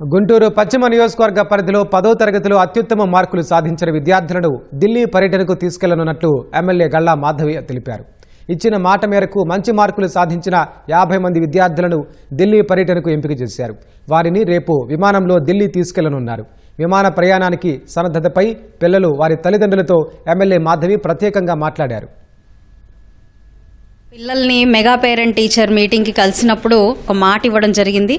గుంటూరు పశ్చిమ నియోజకవర్గ పరిధిలో 10వ తరగతిలో అత్యుత్తమ మార్కులు సాధించిన విద్యార్థులను ఢిల్లీ పర్యటనకు తీసుకెళ్లనున్నట్లు ఎమ్మెల్యే గల్లా మాధవి తెలిపారు. ఇచ్చిన మాట మేరకు మంచి మార్కులు సాధించిన 50 మంది విద్యార్థులను ఢిల్లీ పర్యటనకు ఎంపిక చేశారు. వారిని రేపు విమానంలో ఢిల్లీ తీసుకెళ్లనున్నారు. విమాన ప్రయాణానికి సన్నద్ధతపై పిల్లలు వారి తల్లిదండ్రులతో ఎమ్మెల్యే మాధవి ప్రత్యేకంగా మాట్లాడారు. పిల్లల్ని మెగా పేరెంట్ టీచర్ మీటింగ్కి కలిసినప్పుడు ఒక మాట ఇవ్వడం జరిగింది.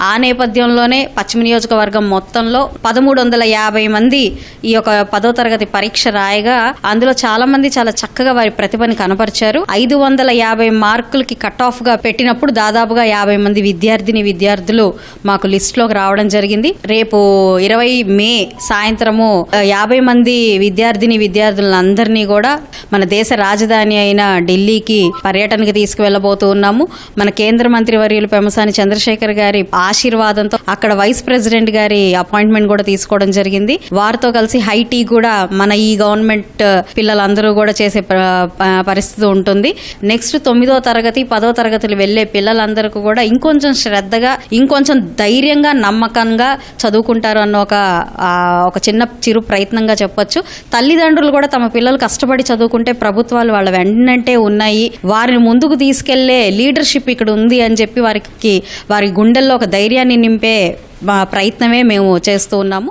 ఆ నేపథ్యంలోనే పశ్చిమ నియోజకవర్గం మొత్తంలో 1350 మంది ఈ యొక్క 10వ తరగతి పరీక్ష రాయగా అందులో చాలా మంది చాలా చక్కగా వారి ప్రతిభని కనపరిచారు. 550 మార్కులకి కట్ ఆఫ్ గా పెట్టినప్పుడు దాదాపుగా 50 మంది విద్యార్థులు మాకు లిస్ట్ లోకి రావడం జరిగింది. రేపు 20 మే సాయంత్రము 50 మంది విద్యార్థులందరినీ కూడా మన దేశ రాజధాని అయిన ఢిల్లీకి పర్యటనకి తీసుకువెళ్లబోతూ ఉన్నాము. మన కేంద్ర మంత్రి వర్యులు పెమ్మసాని చంద్రశేఖర్ గారి ఆశీర్వాదంతో అక్కడ వైస్ ప్రెసిడెంట్ గారి అపాయింట్మెంట్ కూడా తీసుకోవడం జరిగింది. వారితో కలిసి హైటీ కూడా మన ఈ గవర్నమెంట్ పిల్లలందరూ కూడా చేసే పరిస్థితి ఉంటుంది. నెక్స్ట్ 9వ తరగతి 10వ తరగతులు వెళ్లే పిల్లలందరికీ కూడా ఇంకొంచెం శ్రద్ధగా ఇంకొంచెం ధైర్యంగా నమ్మకంగా చదువుకుంటారు అన్న ఒక చిన్న చిరు ప్రయత్నంగా చెప్పొచ్చు. తల్లిదండ్రులు కూడా తమ పిల్లలు కష్టపడి చదువుకుంటే ప్రభుత్వాలు వాళ్ళ వెంటనే ఉన్నాయి, వారిని ముందుకు తీసుకెళ్లే లీడర్షిప్ ఇక్కడ ఉంది అని చెప్పి వారి గుండెల్లో ఒక ధైర్యాన్ని నింపే ప్రయత్నమే మేము చేస్తూ ఉన్నాము.